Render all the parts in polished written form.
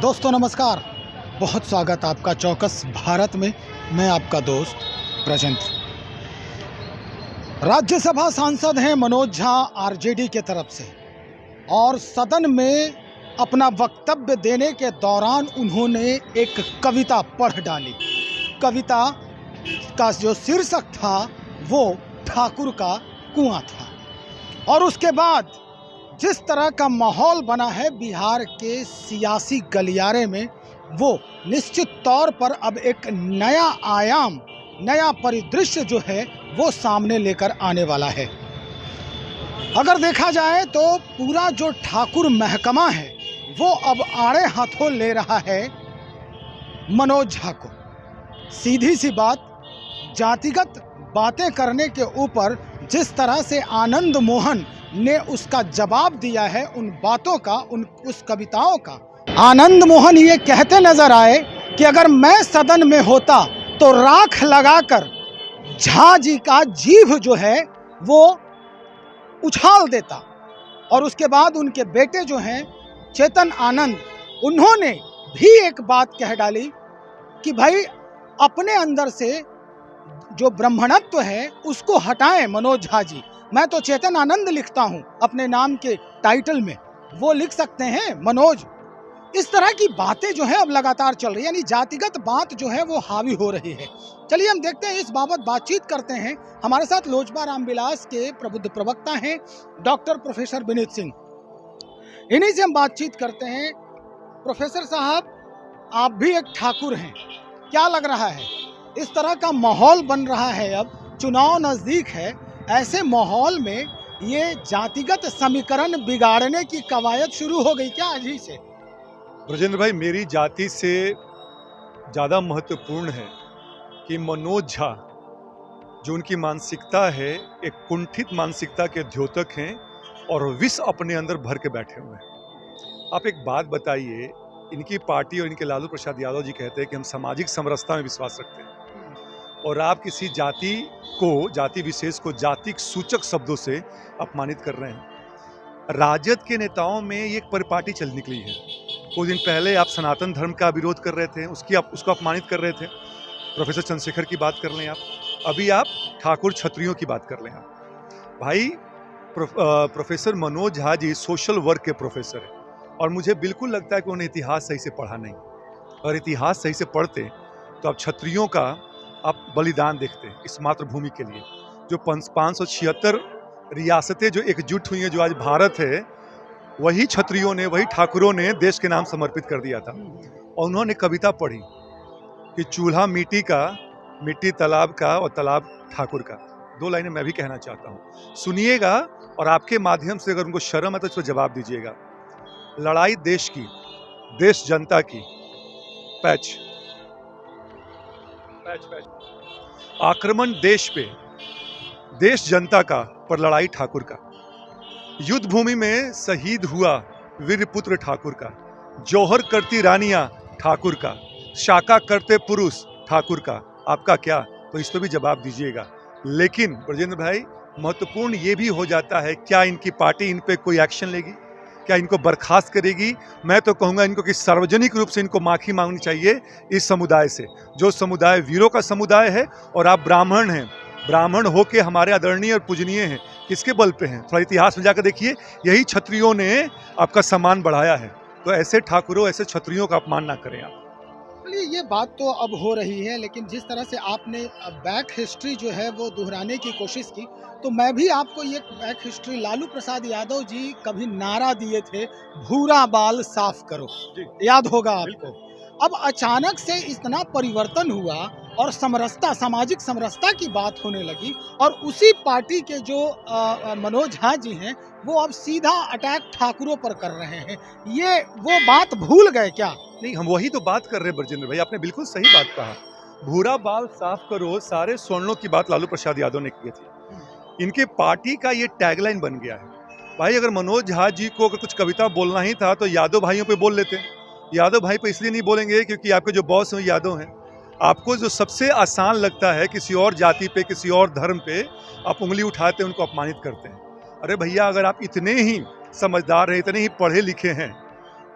दोस्तों नमस्कार, बहुत स्वागत आपका चौकस भारत में। मैं आपका दोस्त ब्रजेंद्र। राज्यसभा सांसद हैं मनोज झा आरजेडी के तरफ से, और सदन में अपना वक्तव्य देने के दौरान उन्होंने एक कविता पढ़ डाली। कविता का जो शीर्षक था वो ठाकुर का कुआं था। और उसके बाद जिस तरह का माहौल बना है बिहार के सियासी गलियारे में, वो निश्चित तौर पर अब एक नया आयाम, नया परिदृश्य जो है वो सामने लेकर आने वाला है। अगर देखा जाए तो पूरा जो ठाकुर महकमा है वो अब आड़े हाथों ले रहा है मनोज झा को। सीधी सी बात, जातिगत बातें करने के ऊपर जिस तरह से आनंद मोहन ने उसका जवाब दिया है, उन बातों का, उस कविताओं का, आनंद मोहन ये कहते नजर आए कि अगर मैं सदन में होता तो राख लगाकर झा जी का जीभ जो है वो उछाल देता। और उसके बाद उनके बेटे जो हैं चेतन आनंद, उन्होंने भी एक बात कह डाली कि भाई अपने अंदर से जो ब्राह्मणत्व है उसको हटाएं मनोज झा जी। मैं तो चेतन आनंद लिखता हूं अपने नाम के टाइटल में, वो लिख सकते हैं मनोज। इस तरह की बातें जो है अब लगातार चल रही है, यानी जातिगत बात जो है वो हावी हो रही है। चलिए हम देखते हैं, इस बाबत बातचीत करते हैं। हमारे साथ लोजपा रामविलास के प्रबुद्ध प्रवक्ता हैं डॉक्टर प्रोफेसर विनीत सिंह, इन्हीं से हम बातचीत करते हैं। प्रोफेसर साहब, आप भी एक ठाकुर हैं, क्या लग रहा है इस तरह का माहौल बन रहा है, अब चुनाव नजदीक है, ऐसे माहौल में ये जातिगत समीकरण बिगाड़ने की कवायद शुरू हो गई क्या आज ही से? ब्रजेंद्र भाई, मेरी जाति से ज़्यादा महत्वपूर्ण है कि मनोज झा जो उनकी मानसिकता है, एक कुंठित मानसिकता के द्योतक हैं और विष अपने अंदर भर के बैठे हुए हैं। आप एक बात बताइए, इनकी पार्टी और इनके लालू प्रसाद यादव जी कहते हैं कि हम सामाजिक समरसता में विश्वास रखते हैं, और आप किसी जाति को, जाति विशेष को जातिक सूचक शब्दों से अपमानित कर रहे हैं। राजद के नेताओं में ये एक परिपाटी चल निकली है। कुछ दिन पहले आप सनातन धर्म का विरोध कर रहे थे, उसको अपमानित कर रहे थे, प्रोफेसर चंद्रशेखर की बात कर लें आप, अभी आप ठाकुर क्षत्रियों की बात कर लें आप। भाई professor Manoj Jha ji social work के प्रोफेसर हैं, और मुझे बिल्कुल लगता है कि उन्हें इतिहास सही से पढ़ा नहीं। और इतिहास सही से पढ़ते तो आप क्षत्रियों का आप बलिदान देखते हैं इस मातृभूमि के लिए। जो 576 रियासतें जो एकजुट हुई हैं, जो आज भारत है, वही क्षत्रियों ने, वही ठाकुरों ने देश के नाम समर्पित कर दिया था। और उन्होंने कविता पढ़ी कि चूल्हा मिट्टी का, मिट्टी तालाब का और तालाब ठाकुर का। 2 लाइनें मैं भी कहना चाहता हूँ, सुनिएगा, और आपके माध्यम से अगर उनको शर्म है तो इसको जवाब दीजिएगा। लड़ाई देश की, देश जनता की, पैच पैच पैच, आक्रमण देश पे, देश जनता का, पर लड़ाई ठाकुर का। युद्ध भूमि में शहीद हुआ वीर पुत्र ठाकुर का, जौहर करती रानियां ठाकुर का, शाका करते पुरुष ठाकुर का। आपका क्या? तो इस पर भी जवाब दीजिएगा। लेकिन ब्रजेंद्र भाई, महत्वपूर्ण ये भी हो जाता है, क्या इनकी पार्टी इन पे कोई एक्शन लेगी? क्या इनको बर्खास्त करेगी? मैं तो कहूँगा इनको कि सार्वजनिक रूप से इनको माफ़ी मांगनी चाहिए इस समुदाय से, जो समुदाय वीरों का समुदाय है। और आप ब्राह्मण हैं, ब्राह्मण होके हमारे आदरणीय और पूजनीय हैं, किसके बल पे हैं? थोड़ा इतिहास में जाकर देखिए, यही क्षत्रियों ने आपका सम्मान बढ़ाया है। तो ऐसे ठाकुरों, ऐसे क्षत्रियों का अपमान ना करें आप। चलिए, ये बात तो अब हो रही है, लेकिन जिस तरह से आपने बैक हिस्ट्री जो है वो दोहराने की कोशिश की, तो मैं भी आपको ये बैक हिस्ट्री, लालू प्रसाद यादव जी कभी नारा दिए थे, भूरा बाल साफ करो, याद होगा आपको। अब अचानक से इतना परिवर्तन हुआ और समरसता, सामाजिक समरसता की बात होने लगी, और उसी पार्टी के जो मनोज झा जी हैं वो अब सीधा अटैक ठाकुरों पर कर रहे हैं। ये वो बात भूल गए क्या? नहीं, हम वही तो बात कर रहे हैं ब्रजेंद्र भाई, आपने बिल्कुल सही बात कहा। भूरा बाल साफ करो, सारे स्वर्णों की बात लालू प्रसाद यादव ने की थी। इनके पार्टी का ये टैगलाइन बन गया है। भाई, अगर मनोज झा जी को अगर कुछ कविता बोलना ही था तो यादव भाइयों पे बोल लेते। यादव भाई पे इसलिए नहीं बोलेंगे क्योंकि आपके जो बॉस हैं यादव हैं। आपको जो सबसे आसान लगता है किसी और जाति पे, किसी और धर्म पे आप उंगली उठाते हैं, उनको अपमानित करते हैं। अरे भैया, अगर आप इतने ही समझदार हैं, इतने ही पढ़े लिखे हैं,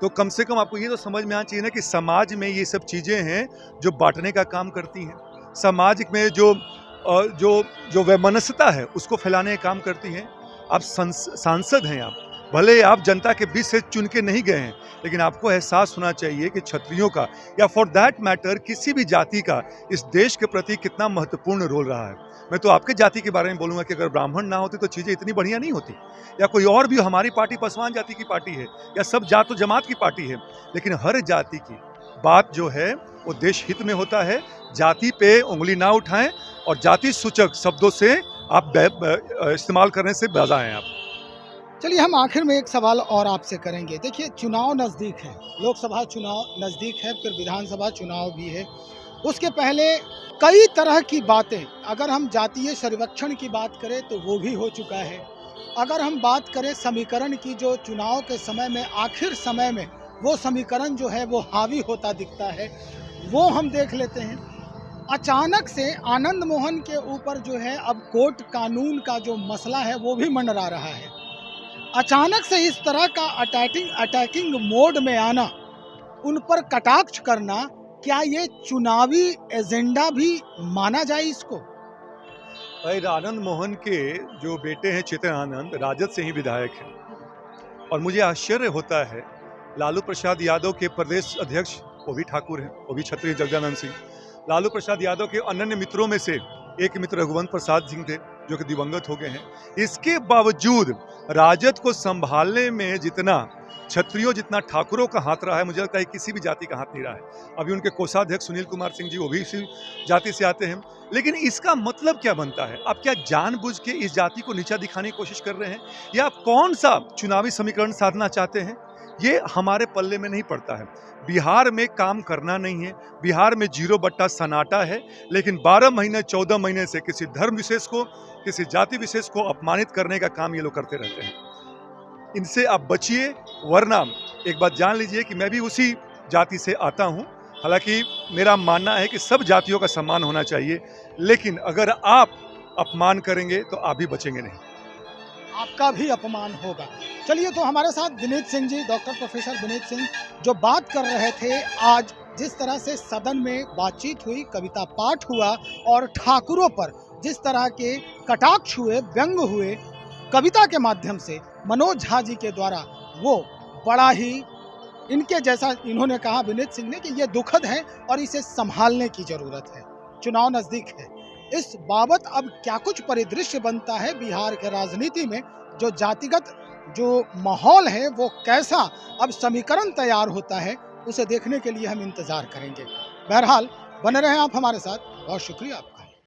तो कम से कम आपको ये तो समझ में आना चाहिए ना कि समाज में ये सब चीज़ें हैं जो बांटने का काम करती हैं। समाज में जो वैमनस्यता है उसको फैलाने का काम करती हैं। आप सांसद हैं, आप भले आप जनता के बीच से चुन के नहीं गए हैं, लेकिन आपको एहसास होना चाहिए कि क्षत्रियों का या फॉर दैट मैटर किसी भी जाति का इस देश के प्रति कितना महत्वपूर्ण रोल रहा है। मैं तो आपके जाति के बारे में बोलूँगा कि अगर ब्राह्मण ना होते तो चीज़ें इतनी बढ़िया नहीं होती, या कोई और भी हमारी पार्टी पासवान जाति की पार्टी है या सब जात जमात की पार्टी है, लेकिन हर जाति की बात जो है वो देश हित में होता है। जाति पे उंगली ना उठाएं और जाति सूचक शब्दों से आप इस्तेमाल करने से बजाएं आप। चलिए हम आखिर में एक सवाल और आपसे करेंगे। देखिए चुनाव नज़दीक है, लोकसभा चुनाव नज़दीक है, फिर विधानसभा चुनाव भी है। उसके पहले कई तरह की बातें, अगर हम जातीय सर्वेक्षण की बात करें तो वो भी हो चुका है। अगर हम बात करें समीकरण की, जो चुनाव के समय में आखिर समय में वो समीकरण जो है वो हावी होता दिखता है, वो हम देख लेते हैं। अचानक से आनंद मोहन के ऊपर जो है अब कोर्ट कानून का जो मसला है वो भी मंडरा रहा है। अचानक से इस तरह का अटैकिंग मोड में आना, उन पर कटाक्ष करना, क्या ये चुनावी एजेंडा भी माना जाए इसको? भाई आनंद मोहन के जो बेटे हैं चेतन आनंद राजद से ही विधायक हैं, और मुझे आश्चर्य होता है लालू प्रसाद यादव के प्रदेश अध्यक्ष वो भी ठाकुर हैं, वो भी क्षत्रिय जगदानंद सिंह। लालू प्रसाद यादव के अनन्य मित्रों में से एक मित्र रघुवंश प्रसाद सिंह थे जो कि दिवंगत हो गए हैं। इसके बावजूद राजद को संभालने में जितना क्षत्रियों जितना ठाकुरों का हाथ रहा है, मुझे लगता है किसी भी जाति का हाथ नहीं रहा है। अभी उनके कोषाध्यक्ष सुनील कुमार सिंह जी वो भी इसी जाति से आते हैं। लेकिन इसका मतलब क्या बनता है? आप क्या जानबूझ के इस जाति को नीचा दिखाने की कोशिश कर रहे हैं, या आप कौन सा चुनावी समीकरण साधना चाहते हैं? ये हमारे पल्ले में नहीं पड़ता है। बिहार में काम करना नहीं है, बिहार में 0 सन्नाटा है, लेकिन 12 महीने 14 महीने से किसी धर्म विशेष को, किसी जाति विशेष को अपमानित करने का काम ये लोग करते रहते हैं। इनसे आप बचिए, वरना एक बात जान लीजिए कि मैं भी उसी जाति से आता हूँ। हालांकि मेरा मानना है कि सब जातियों का सम्मान होना चाहिए, लेकिन अगर आप अपमान करेंगे तो आप भी बचेंगे नहीं, आपका भी अपमान होगा। चलिए, तो हमारे साथ विनीत सिंह जी, डॉक्टर प्रोफेसर विनीत सिंह, जो बात कर रहे थे आज जिस तरह से सदन में बातचीत हुई, कविता पाठ हुआ और ठाकुरों पर जिस तरह के कटाक्ष हुए, व्यंग हुए कविता के माध्यम से मनोज झा जी के द्वारा, वो बड़ा ही इनके जैसा इन्होंने कहा विनीत सिंह ने कि ये दुखद है और इसे संभालने की ज़रूरत है। चुनाव नज़दीक है, इस बाबत अब क्या कुछ परिदृश्य बनता है बिहार के राजनीति में, जो जातिगत जो माहौल है वो कैसा अब समीकरण तैयार होता है, उसे देखने के लिए हम इंतज़ार करेंगे। बहरहाल बने रहें आप हमारे साथ। बहुत शुक्रिया आपका।